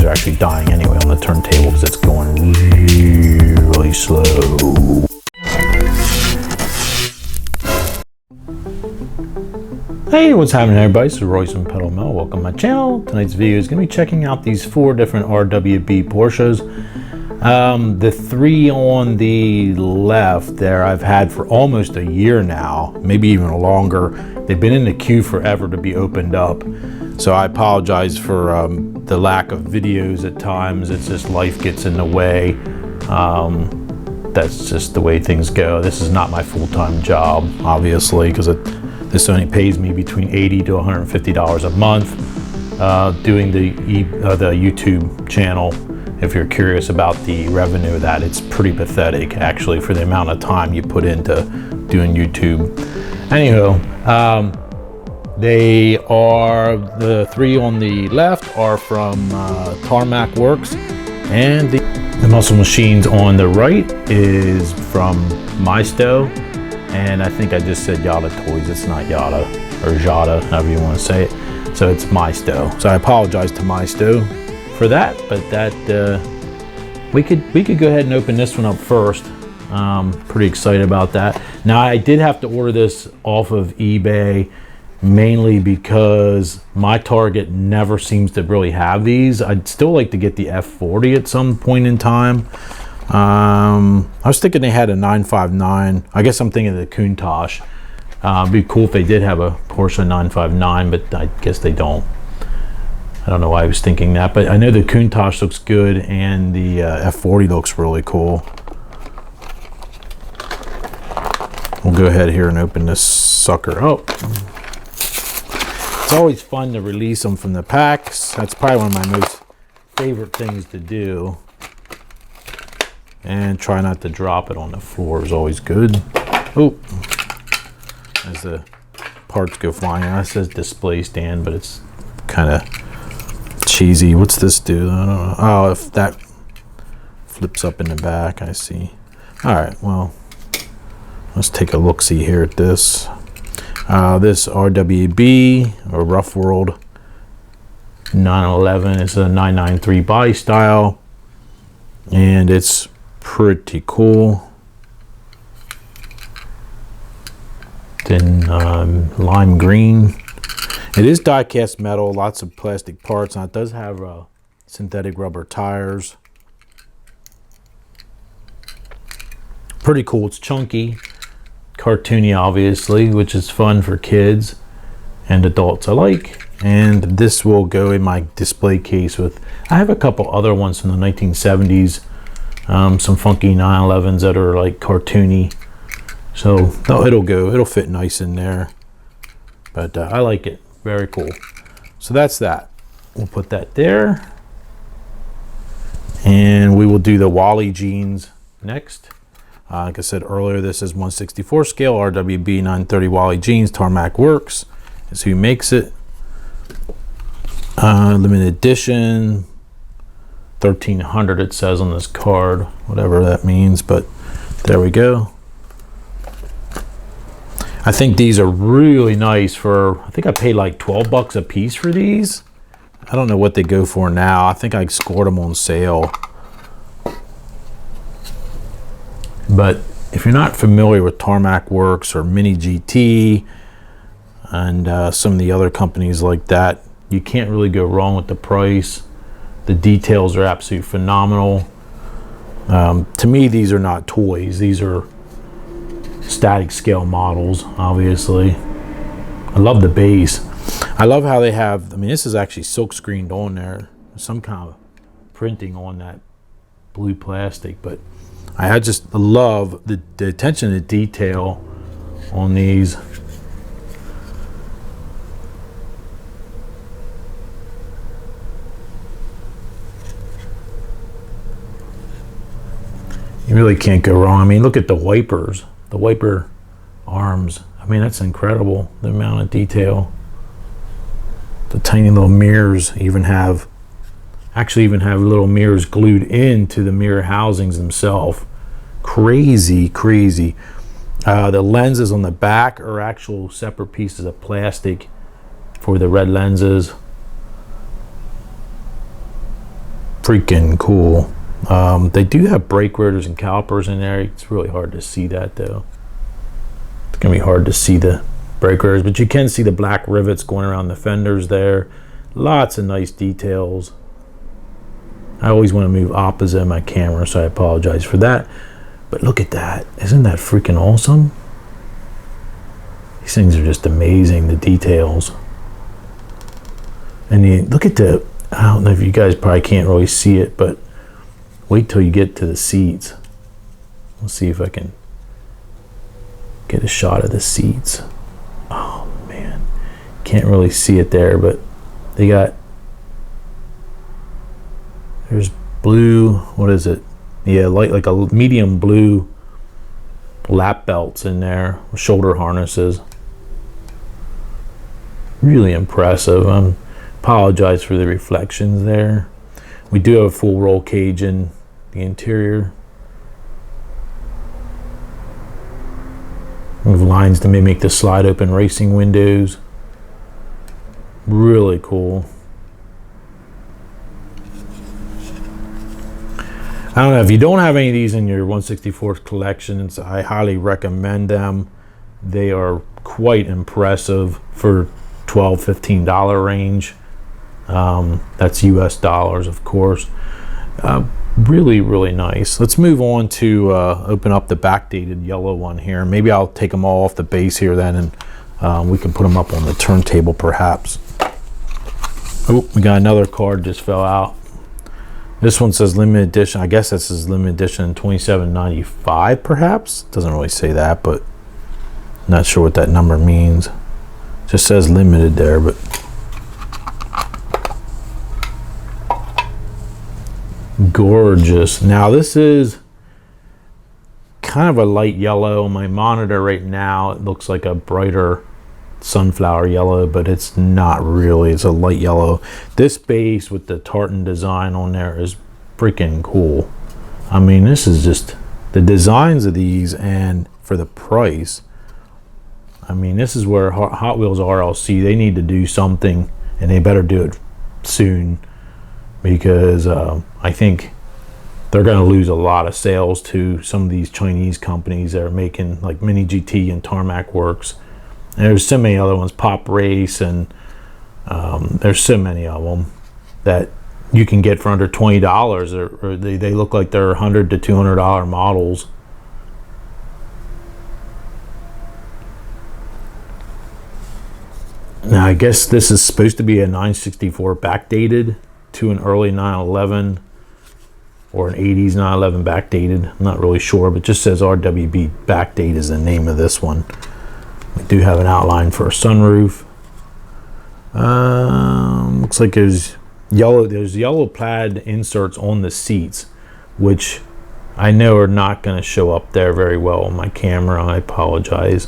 are actually dying anyway on the turntable because it's going really slow. Hey, what's happening everybody? This is Royce from Pedal Metal. Welcome to my channel. Tonight's video is going to be checking out these 4 different RWB Porsches. The 3 on the left there I've had for almost a year now, maybe even longer. They've been in the queue forever to be opened up. So I apologize for the lack of videos at times. It's just life gets in the way. That's just the way things go. This is not my full-time job, obviously, because this only pays me between $80 to $150 a month doing the YouTube channel. If you're curious about the revenue of that, it's pretty pathetic actually for the amount of time you put into doing YouTube. Anywho, they are, the 3 on the left are from Tarmac Works, and the Muscle Machines on the right is from Maisto. And I think I just said Yada Toys. It's not Yada, or Jada, however you want to say it. So it's Maisto. So I apologize to Maisto for that, but that we could go ahead and open this one up first. Pretty excited about that. Now I did have to order this off of eBay, mainly because my Target never seems to really have these. I'd still like to get the F40 at some point in time. I was thinking they had a 959. I guess I'm thinking of the Countach. It'd be cool if they did have a Porsche 959, but I guess they don't. I don't know why I was thinking that, but I know the Countach looks good and the F40 looks really cool. We'll go ahead here and open this sucker up. It's always fun to release them from the packs. That's probably one of my most favorite things to do. And try not to drop it on the floor is always good. Oh, as the parts go flying out. It says display stand, but it's kind of cheesy. What's this do? I don't know. Oh, if that flips up in the back, I see. All right, well, let's take a look-see here at this. This RWB, or Rough World 911, is a 993 body style, and it's pretty cool. Then lime green. It is die-cast metal, lots of plastic parts, and it does have synthetic rubber tires. Pretty cool. It's chunky, cartoony, obviously, which is fun for kids and adults alike. And this will go in my display case with. I have a couple other ones from the 1970s. Some funky 911s that are like cartoony, so it'll fit nice in there, but I like it. Very cool. So that's that. We'll put that there, and we will do the Wally jeans next. Like I said earlier, this is 1/64 scale RWB 930 Wally jeans. Tarmac Works is who makes it. Limited edition. 1300 it says on this card, whatever that means, but there we go. I think these are really nice for, I think I paid like 12 bucks a piece for these. I don't know what they go for now. I think I scored them on sale. But if you're not familiar with Tarmac Works or Mini GT and some of the other companies like that, you can't really go wrong with the price. The details are absolutely phenomenal. To me, these are not toys. These are static scale models, obviously. I love the base. I love how they have, I mean, this is actually silk screened on there. Some kind of printing on that blue plastic, but I just love the attention to detail on these. You really can't go wrong. I mean, look at the wipers, the wiper arms. I mean, that's incredible, the amount of detail. The tiny little mirrors actually even have little mirrors glued into the mirror housings themselves. Crazy, crazy. The lenses on the back are actual separate pieces of plastic for the red lenses. freaking cool. They do have brake rotors and calipers in there. It's really hard to see that though. It's gonna be hard to see the brake rotors, but you can see the black rivets going around the fenders there. Lots of nice details. I always want to move opposite of my camera, so I apologize for that. But look at that. Isn't that freaking awesome? These things are just amazing, the details. And you look at the, I don't know if you guys probably can't really see it, but wait till you get to the seats. We'll see if I can get a shot of the seats. Oh man, can't really see it there, but they got, there's blue, what is it? Yeah, like a medium blue lap belts in there, shoulder harnesses. Really impressive. Apologize for the reflections there. We do have a full roll cage in the interior. We have lines to mimic the slide open racing windows. Really cool. I don't know, if you don't have any of these in your 1/64 collections, I highly recommend them. They are quite impressive for $12–15 range. That's US dollars, of course. Really, really nice. Let's move on to open up the backdated yellow one here. Maybe I'll take them all off the base here then, and we can put them up on the turntable perhaps. Oh, we got another card just fell out. This one says limited edition. I guess this is limited edition 27.95 perhaps. Doesn't really say that, but not sure what that number means. Just says limited there, but gorgeous. Now this is kind of a light yellow. On my monitor right now it looks like a brighter sunflower yellow, but it's not really. It's a light yellow. This base with the tartan design on there is freaking cool. I mean, this is just the designs of these, and for the price, I mean, this is where Hot Wheels RLC, they need to do something, and they better do it soon, because I think they're going to lose a lot of sales to some of these Chinese companies that are making like Mini GT and Tarmac Works. And there's so many other ones, Pop Race, and there's so many of them that you can get for under $20, or they look like they're $100 to $200 models. Now I guess this is supposed to be a 964 backdated to an early 911 or an 80s 911 backdated. I'm not really sure, but it just says RWB backdate is the name of this one. We do have an outline for a sunroof. Looks like there's yellow plaid inserts on the seats, which I know are not going to show up there very well on my camera. I apologize.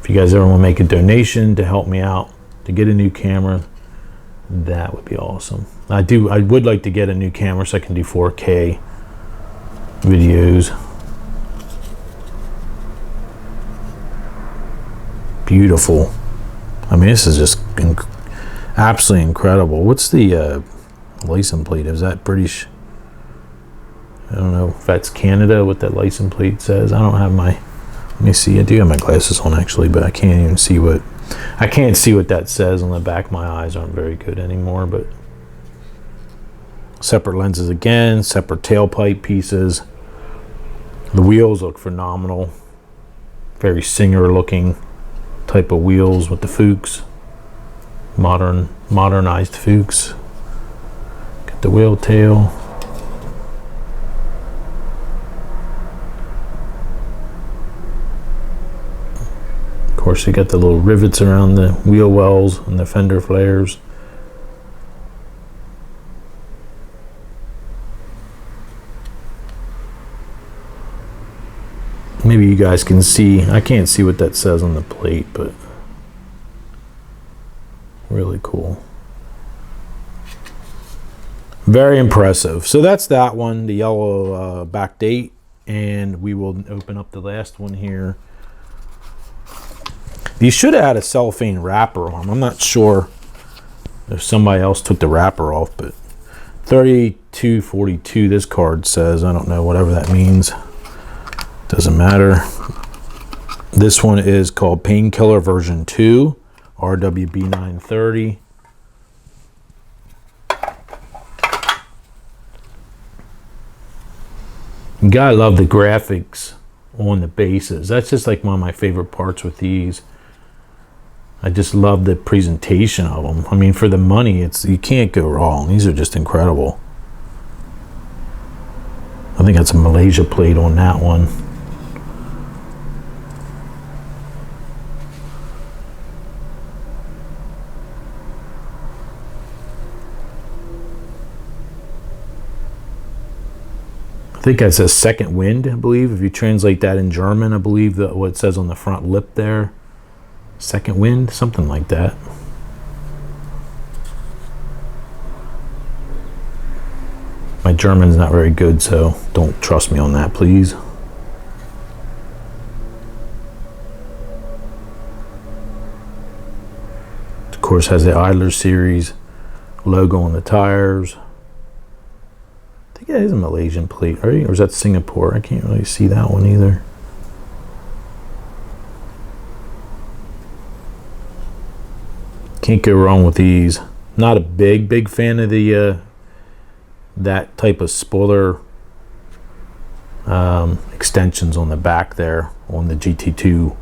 If you guys ever want to make a donation to help me out to get a new camera, that would be awesome. I would like to get a new camera so I can do 4K videos. Beautiful. I mean, this is just absolutely incredible. What's the license plate? Is that British? I don't know if that's Canada, what that license plate says. I don't have my, let me see, I do have my glasses on actually, but I can't even see what, I can't see what that says on the back. My eyes aren't very good anymore, but separate lenses again, separate tailpipe pieces. The wheels look phenomenal. Very Singer looking type of wheels with the Fuchs, modernized Fuchs. Got the wheel tail. Of course, you got the little rivets around the wheel wells and the fender flares. Maybe you guys can see, I can't see what that says on the plate, but really cool. Very impressive. So that's that one, the yellow backdate, and we will open up the last one here. These should have had a cellophane wrapper on them. I'm not sure if somebody else took the wrapper off, but 32 Ep543 this card says. I don't know, whatever that means. Doesn't matter. This one is called Painkiller version 2, RWB 930. You gotta love the graphics on the bases. That's just like one of my favorite parts with these. I just love the presentation of them. I mean, for the money, you can't go wrong. These are just incredible. I think that's a Malaysia plate on that one. I think that says second wind, I believe. If you translate that in German, I believe that what it says on the front lip there. Second wind, something like that. My German's not very good, so don't trust me on that, please. Of course, has the Idler series logo on the tires. I think that is a Malaysian plate, right? Or is that Singapore? I can't really see that one either. Can't go wrong with these. Not a big fan of the that type of spoiler extensions on the back there on the GT2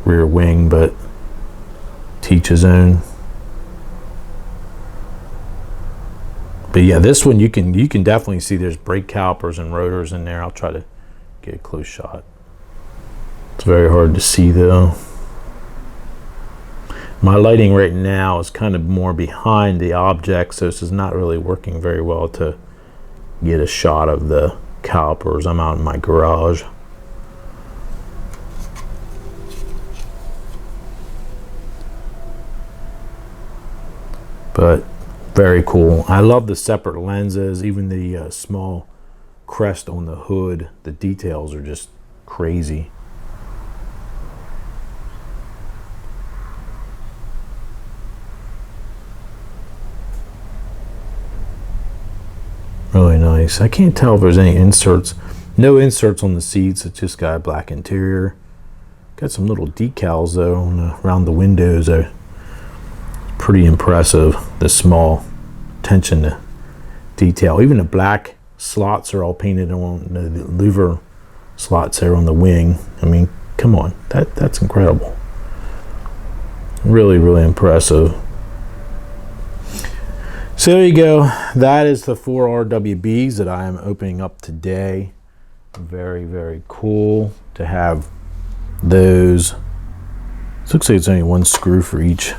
rear wing, but to each his own. But yeah, this one you can definitely see there's brake calipers and rotors in there. I'll try to get a close shot. It's very hard to see though. My lighting right now is kind of more behind the object, so this is not really working very well to get a shot of the calipers. I'm out in my garage. But very cool. I love the separate lenses, even the small crest on the hood. The details are just crazy. Really nice. I can't tell if there's any inserts. No inserts on the seats. It's just got a black interior. Got some little decals though around the windows. Pretty impressive. The small attention to detail. Even the black slots are all painted on the louver slots there on the wing. I mean, come on. That's incredible. Really impressive. So there you go. That is the 4 RWBs that I am opening up today. Very cool to have those. It looks like it's only one screw for each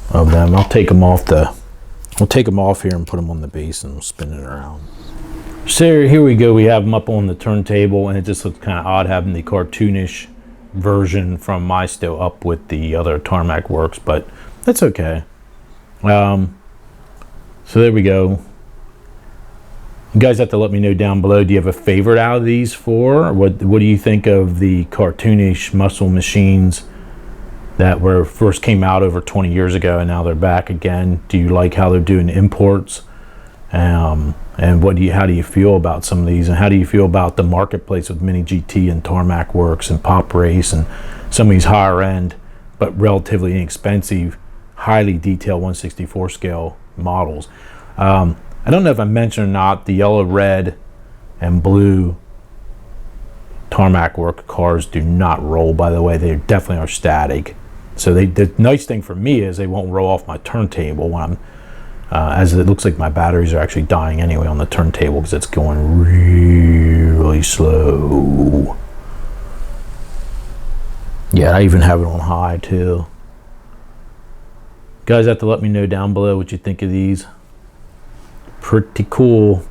of them. I'll take them off here and put them on the base and we'll spin it around. So here we go. We have them up on the turntable, and it just looks kind of odd having the cartoonish version from my still up with the other Tarmac Works, but that's okay. So there we go. You guys have to let me know down below. Do you have a favorite out of these four? What do you think of the cartoonish muscle machines that first came out over 20 years ago and now they're back again? Do you like how they're doing imports? And how do you feel about some of these? And how do you feel about the marketplace with Mini GT and Tarmac Works and Pop Race and some of these higher end but relatively inexpensive, highly detailed 1/64 scale models? I don't know if I mentioned or not, the yellow, red, and blue Tarmac Work cars do not roll, by the way. They definitely are static. So the nice thing for me is they won't roll off my turntable when as it looks like my batteries are actually dying anyway on the turntable because it's going really slow. Yeah, I even have it on high too. Guys have to let me know down below what you think of these. Pretty cool.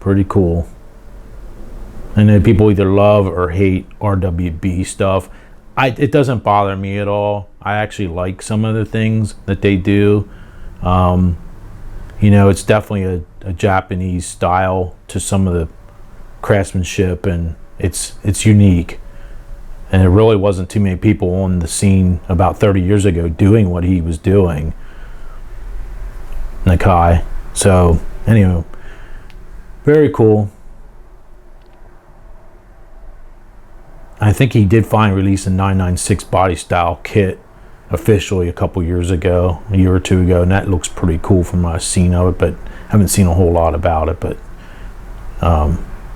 I know people either love or hate RWB stuff. It doesn't bother me at all. I actually like some of the things that they do. You know, it's definitely a Japanese style to some of the craftsmanship, and it's unique. And there really wasn't too many people on the scene about 30 years ago doing what he was doing, Nakai. So anyway, Very cool. I think he did finally release a 996 body style kit officially a couple years ago, a year or two ago, and that looks pretty cool from what I've seen of it, but haven't seen a whole lot about it. But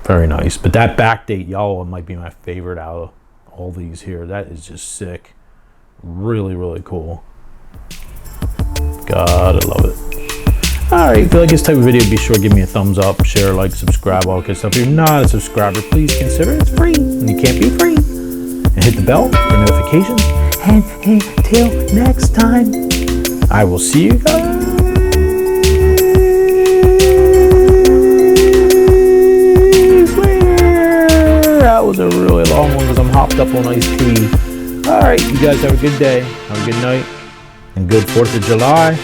very nice. But that backdate yellow might be my favorite out of all these here. That is just sick. Really, really cool. Gotta love it. Alright, if you like this type of video, be sure to give me a thumbs up, share, like, subscribe, all that good stuff. If you're not a subscriber, please consider it. It's free, and you can't be free. And hit the bell for notifications. And until next time, I will see you guys later. That was a really long one because I'm hopped up on iced tea. Alright, you guys have a good day, have a good night, and good 4th of July.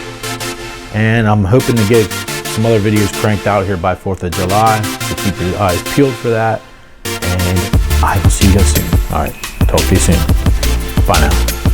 And I'm hoping to get some other videos cranked out here by 4th of July, so keep your eyes peeled for that. And I will see you guys soon. All right, talk to you soon. Bye now.